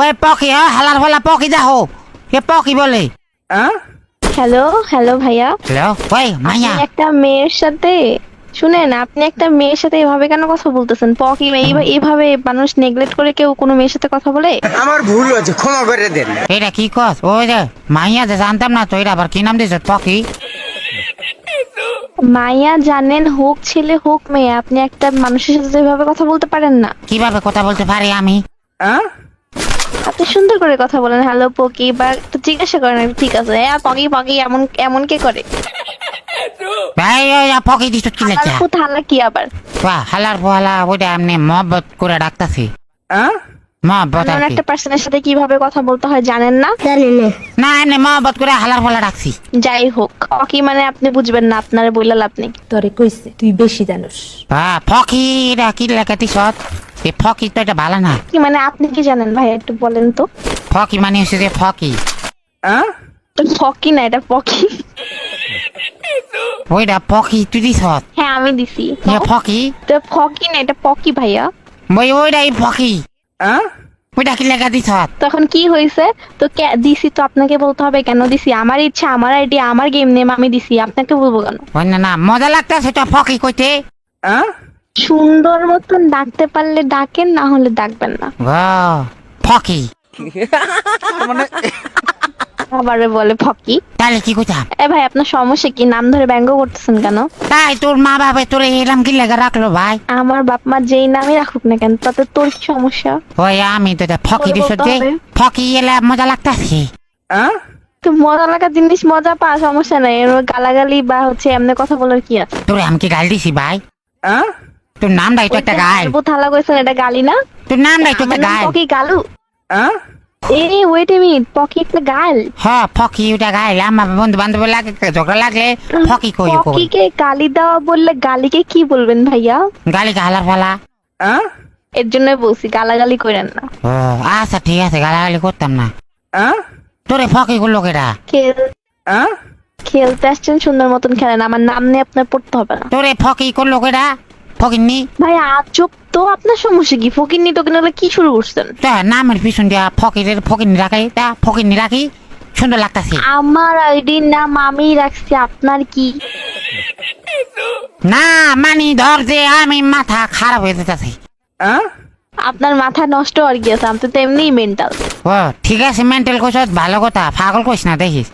ওই পকি হালার ফালা পকি দেখো কে পকি বলে হ্যালো হ্যালো ভাইয়া, হ্যালো ওই মাইয়া আপনি একটা মেয়ের সাথে শুনেন, আপনি একটা মেয়ের সাথে এভাবে কেন কথা বলতেছেন? পকি এইভাবে মানুষ নেগলেক্ট করে কেউ কোনো মেয়ের সাথে কথা বলে? আমার ভুল হয়েছে, ক্ষমা করে দেন। এটা কি কস ওই যে মাইয়া যে জানতাম না তো এটা আবার কি নাম দিয়েছ পকি? মাইয়া জানেন হোক ছেলে হোক মেয়ে, আপনি একটা মানুষের সাথে এভাবে কথা বলতে পারেন না। কিভাবে কথা বলতে পারি আমি? আপনি সুন্দর করে কথা বলেন, হ্যালো পকি, বা একটু জিজ্ঞাসা করেন ঠিক আছে হ্যাঁ পকি পকি, এমন এমন কে করে? ভাই ওই পকি দিছ কি লেখা? হালা কি আবার? বাহ হালার ফালা ওইটা এমনি মহব্বত করে ডাকতাছি। মহব্বত আর এমন কি? একটা পার্সনের সাথে কিভাবে কথা বলতে হয় জানেন না? না এমনি মহব্বত করে হালার ফালা ডাকছি। যাই হোক, পকি মানে আপনি বুঝবেন না, আপনারে বইলা লাভ নেই। তোরে কইছে তুই বেশি জানোস। বাহ ফকি এটা কি লেখা দিছ? এই ফকি তো এটা ভালো না। কি মানে আপনি কি জানেন ভাই, একটু বলেন তো। ফকি মানে হচ্ছে যে ফকি। ফকি না, এটা পকি। ওইটা পকি তুই দিছ? হ্যাঁ আমি দিছি। ফকি তো ফকি না, এটা পকি ভাইয়া। বই ওইটাই ফকি। ওইটা কি লেখা দিছ? তখন কি হয়েছে? তো দিছি তো আপনাকে বলতে হবে কেন দিছি? আমার ইচ্ছা, আমার আইডিয়া, আমার গেম নেম, আমি দিছি, আপনাকে বলবো কেন? ওই না না মজা লাগতেছে তো ফকি কইতে। সুন্দর মতন ডাকতে পারলে ডাকেন, না হলে ডাকবেন না। ফকি আবারে বলে ফকি। তাহলে কি কইতাম? এ ভাই আপনার সমস্যা কি? নাম ধরে ব্যঙ্গ করতেছেন কেন? তাই তোর মা বাবা তোর এরম কি লেখা রাখলো ভাই? আমার বাপ মা যেই নামই রাখুক না কেন, তাতে তোর কি সমস্যা? ওই আমি তো ফকি দিছ যে ফকি এলে মজা লাগতেছে। তো মজা লাগা জিনিস মজা পা, সমস্যা নাই। এর গালাগালি বা হচ্ছে এমনি কথা বলার কি আছে? তোরে আমি কি গাল দিছি ভাই? তোর নামটাই তো একটা গাল। থালা কইছেন, এটা গালি না? তোর নামটাই তো একটা গাল। পকি গালু? এই ওয়েট এ মিনিট, পকি একটা গাল? হ্যাঁ ফকি ওটা গাল। আমার বন্ধু বান্ধব লাগে ঝগড়া লাগলে ফকি কই কই। পকিকে গালি দেওয়া বললে গালিকে কি বলবেন ভাইয়া? গালি গালার ফালা। এর জন্য বলছি গালাগালি করেন না। ও আচ্ছা ঠিক আছে গালাগালি করতাম না। তোরে ফকি গুলো কেডা? খেলতে আসছেন, সুন্দর মতন খেলেন, আমার নাম নিয়ে আপনার পড়তে হবে না। তোরে ফকি করলো কেডা? ফকিন্নি ভাই আজব তো, আপনার সমস্যা কি? ফকিন্নি তো কিনা কি শুরু করছেন? তা নামের পিছন দিয়া ফকিরের ফকিন্নি রাখাই তা ফকিন্নি রাখি সুন্দর লাগতাছে। আমার আইডির নাম আমি রাখছি, আপনার কি? না মানি ধর যে আমি মাথা খারাপ হয়ে যেতেছে। আপনার মাথা নষ্ট আর কি আছে? আপনি তো এমনিই মেন্টাল। ও ঠিক আছে মেন্টাল কইছ ভালো কথা, পাগল কইস না দেখিস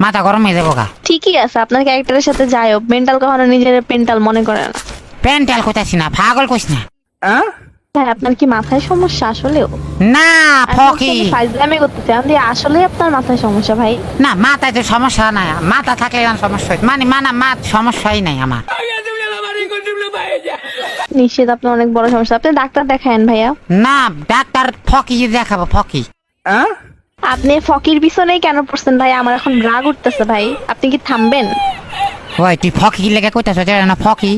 মাথা গরম হয়ে যাবো গা। ঠিকই আছে, আপনার ক্যারেক্টারের সাথে যাই হোক, মেন্টাল কখনো নিজের পেন্টাল মনে করে না। পেন্টাল কইতাছি না, পাগল কইস না। ভাই আপনার কি মাথায় সমস্যা আসলেও? না ফকি ফাইজলামি করতেছি আমি, আসলে আপনার মাথায় সমস্যা ভাই? না মাথায় তো সমস্যা নাই, মাথা থাকলে সমস্যা হয় মানে সমস্যাই নাই আমার। নিশ্চিত আপনার অনেক বড় সমস্যা, আপনি ডাক্তার দেখায়েন ভাইয়া। না ডাক্তার ফকি দেখাবো ফকি। আপনি ফকির পিছনেই কেন পড়ছেন ভাই? আমার এখন রাগ উঠতেছে ভাই, আপনি কি থামবেন? ওই তুই ফকি লেগে কইতাছ না ফকি?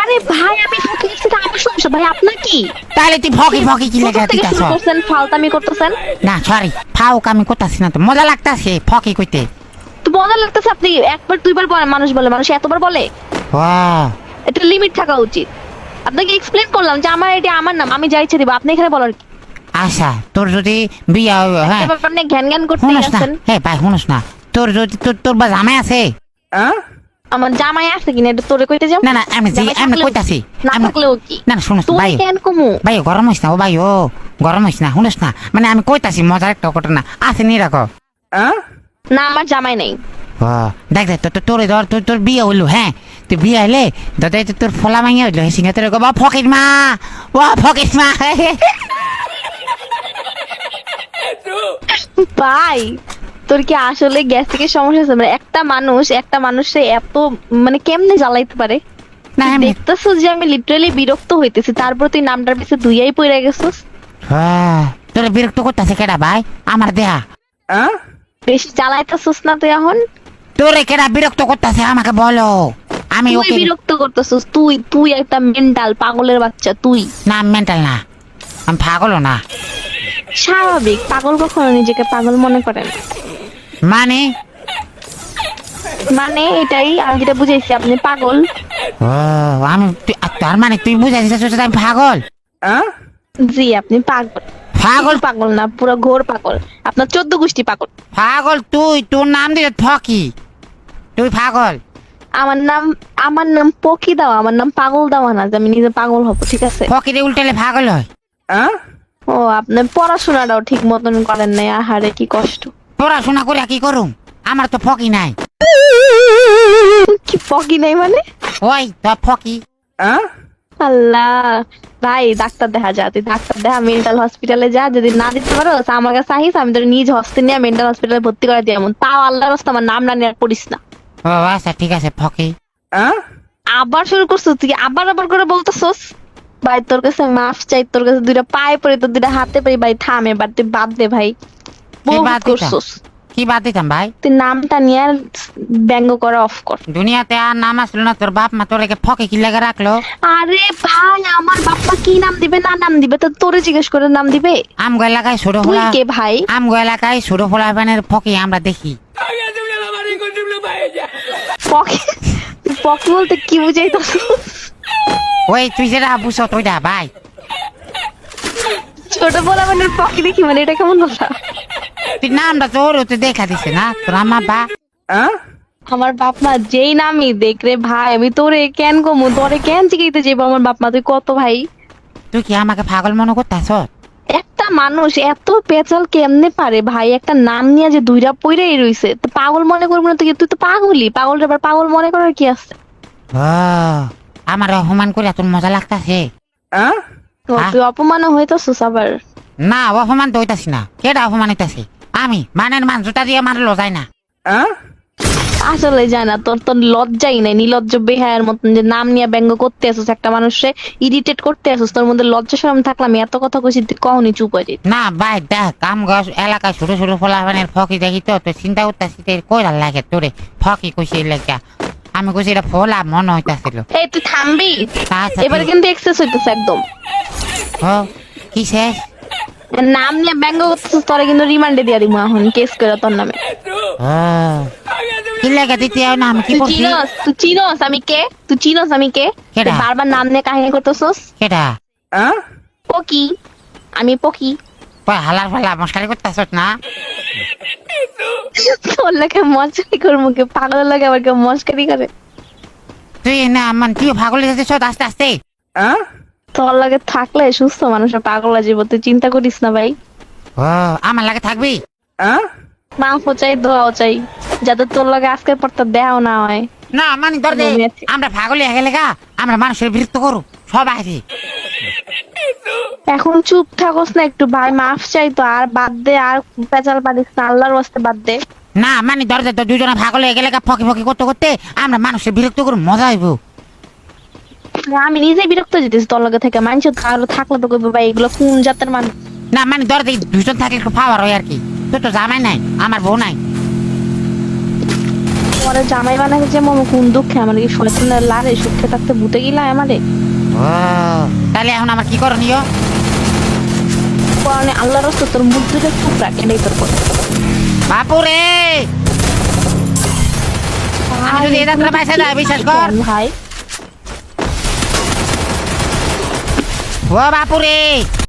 আরে ভাই আমি ফকির সাথে আমার সমস্যা ভাই, আপনার কি? তাহলে তুই ফকি ফকি কি লেগে দিতাছ? করছেন ফালতামি করতেছেন। না সরি ফাউক আমি করতাছি না, তো মজা লাগতাছে ফকি কইতে। তো মজা লাগতেছে, আপনি একবার দুইবার বলে মানুষ বলে, মানুষ এতবার বলে? এটা লিমিট থাকা উচিত। আপনাকে এক্সপ্লেন করলাম যে আমার এটা আমার নাম, আমি যাইছে দিব, আপনি এখানে বলার কি? আচ্ছা তোর যদি বিয়া হ্যাঁ আপনি জ্ঞান জ্ঞান করতে শুনস না, আছেন। হ্যাঁ ভাই শুনস না, তোর যদি তোর বা জামাই আছে? আমার জামাই আছে কিনা এটা তোরে কইতে যাও? না না আমি কইতাছি না থাকলেও কি? না শুনস ভাই, কেন কমু ভাই গরম হইস না, ও ভাই ও গরম হইস না, শুনস না মানে আমি কইতাছি মজার একটা ঘটনা আছে নি রাখো। না আমার জামাই নাই। ও দেখ দেখ তোর ধর তোর বিয়ে হইলো, হ্যাঁ তুই বিয়ে হইলে দাদা তোর ফলা মাইয়া হইলো, সিঙ্গা তোর গো ফকির মা, ও ফকির মা। ভাই তোর কি আসলে গ্যাস্ট্রিকের সমস্যা আছে? মানে একটা মানুষে এত মানে কেমনে জ্বালাইতে পারে? না আমি দেখতেছো যে আমি লিটারালি বিরক্ত হইতেছি, তারপর তুই নামটার পিছে দুইয়াই পড়ে গেছিস। তোর বিরক্ত করতেছে কেডা ভাই? আমার দেহা বেশি জ্বালাইতেছিস না তুই এখন? তোরে কেডা বিরক্ত করতেছে আমাকে বলো। আমি তুই ওকে বিরক্ত করতেছিস, তুই একটা মেন্টাল পাগলের বাচ্চা তুই। না মেন্টাল না, আমি পাগলও না। স্বাভাবিক, পাগল কখনো নিজেকে পাগল মনে করে না। মানে এটাই আমি যেটা বুঝাইছি, আপনি পাগল। ও আমি তার মানে তুই বুঝাইছিস আমি পাগল? জি আপনি পাগল। পাগল পাগল না, পুরো ঘোর পাগল। আপনার 14 গোষ্ঠী পাগল। পাগল তুই, তোর নাম দিলে ফকি, তুই পাগল। আমার নাম পকি দাও, আমার নাম পাগল দাও না, যে আমি নিজে পাগল হব, ঠিক আছে? ফকিরে উল্টালে পাগল হয়। ও, আপনার পড়াশোনাটাও ঠিক মতন করেন নাই, আহারে কি কষ্ট। পড়াশোনা করে কি করুম, আমার তো ফকি নাই। কি পকি নাই মানে? ওই তো ফকি। আল্লাহ, ভাই ডাক্তার দেখা যা, তুই ডাক্তার দেখা, মেন্টাল হসপিটালে যা। যদি না দিতে পারো আমার কাছে আহিস, আমি তোর নিজ হস্তে নিয়ে মেন্টাল হসপিটালে ভর্তি করে দিই। এমন তাও আল্লাহর রাস্তা আমার নাম না নিয়ে আর পড়িস না। ও আচ্ছা ঠিক আছে ফকি। আবার শুরু করছিস তুই, আবার করে বলতেছস। ভাই তোর কাছে মাফ চাই, তোর কাছে দুইটা পায়ে পড়ি, তোর দুইটা হাতে পড়ি। ভাই থাম, এবার তুই বাদ দে ভাই, কি বহুত বাদ দিতাম? করছস। কি বাদ দিতাম ভাই? তুই নামটা নিয়ে আর ব্যঙ্গ করা অফ কর। দুনিয়াতে আর নাম আসলো না, তোর বাপ মা তোরকে ফকি কি লেগে রাখলো? আরে ভাই, আমার বাপ্পা কি নাম দিবে না নাম দিবে তো তোরে জিজ্ঞেস করে নাম দিবে? আমগো এলাকায় ছোট তুই ফোলা, কে ভাই? আমগো এলাকায় ছোট ফোলা বানের ফকি আমরা দেখি। পকি, পকি বলতে কি বুঝাইতেছ? ওই তুই যেটা বুঝছ তুইটা ভাই। ছোট বলা মানে পকি দেখি মানে, এটা কেমন কথা? তুই নামটা তোর তুই দেখা দিছে না তোর আম্মা বা। আমার বাপ মা যেই নামই দেখ রে ভাই, আমি তোরে কেন কমু, তোরে কেন জিগাইতে যাবো আমার বাপ মা? তুই কত ভাই? তুই কি আমাকে পাগল মনে করতেছ? একটা মানুষ এত পেঁচাল কেমনে পারে ভাই? একটা নাম নিয়ে যে দুইটা পইরাই রইছে, তো পাগল মনে করবো না? তুই তো পাগলই, পাগল আবার পাগল মনে করার কি আছে? আমার অপমান করে তোর মজা লাগতাছে? তুই অপমানও হইতাছিস আবার। না অপমান তো হইতাছি না, কেটা অপমান হইতাছি? আমি মানের মান জুতা দিয়ে মারলো যায় না। আসলে যায় না, তোর তোর লজ্জাই নাই, নির্লজ্জ বেহায়ের মতন যে নাম নিয়ে ব্যঙ্গ করতে আসিস, একটা মানুষে ইরিটেট করতে আসিস। তোর মধ্যে লজ্জা শরম থাকলাম, এত কথা কইছি তুই কখনই চুপ হয়ে যেত না ভাই দেখ, কাম গাছ এলাকায় ছোট ছোট ফোলা বানের ফকি দেখি তো চিন্তা করতেছি কইরা লাগে তোরে ফকি কইছে লেখা। আমি কইছি এটা ফোলা মনে হইতাছিল। এই তুই থামবি, আচ্ছা, এবারে ঠিক- কিন্তু এক্সেস হইতেছে একদম। ও কি শেষ? নাম নিয়ে ব্যঙ্গ করতেছিস, তোরে কিন্তু রিমান্ডে দিয়া দিমু এখন, কেস করে তোর নামে। ও কি লেখা দিতে হয় না? আমি কি করছি? তুই চিনস আমি কে? তুই চিনস আমি কে? কেডা? তুই বারবার নাম নিয়ে কাহিনী করতেছস। কেটা? পকি, আমি পকি। কই হালার ফালা মশকারি করতেছ না? তোর লাগে মস্কারি করবো, কে পাগল লাগে আবার কেউ মস্কারি করে? তুই না মান তুই পাগল হয়ে যাচ্ছিস আস্তে আস্তে। তোর লাগে থাকলে সুস্থ মানুষের পাগল জীব, তুই চিন্তা করিস না ভাই। ও আমার লাগে থাকবি? মাংস চাই, দোয়াও চাই, যাতে তোর লাগে আজকের পর তোর দেখাও না হয়। না মানে ধর দে, আমরা পাগল হয়ে গেলে গা আমরা মানুষের বিরক্ত করু সব আছে। এখন চুপ থাকস না একটু ভাই, মাফ চাই তো, আর বাদ দে, আর পেঁচাল পারিস না, আল্লাহর ওয়াস্তে বাদ দে। না মানে ধর দে, দুজনে পাগল হয়ে গেলে গা ফকি ফকি করতে করতে আমরা মানুষের বিরক্ত করু, মজা হইব। আমি নিজেই বিরক্ত যেতেছি তোর লগে থেকে, মানুষ আরো থাকলে তো কইবো ভাই এগুলো কোন জাতের মানুষ। না মানে ধর দে, দুজন থাকলে একটু পাওয়ার হয় আর কি। তোর তো জামাই নাই, আমার বউ নাই। পরে জামাই বানাকে যে মম কোন দুঃখে, আমার কি শয়তানের লারে সুখে থাকতে ভূতে গিলা আমারে। ও তাহলে এখন আমার কি করণীয়? পরে আল্লাহর রাস্তা তোর মুখ দুটো চুপ রাখ, এটাই তোর কথা। বাপুরে আমি যদি এটা তোরা পয়সা দেয় বিশ্বাস কর ভাই। ও বাপুরে।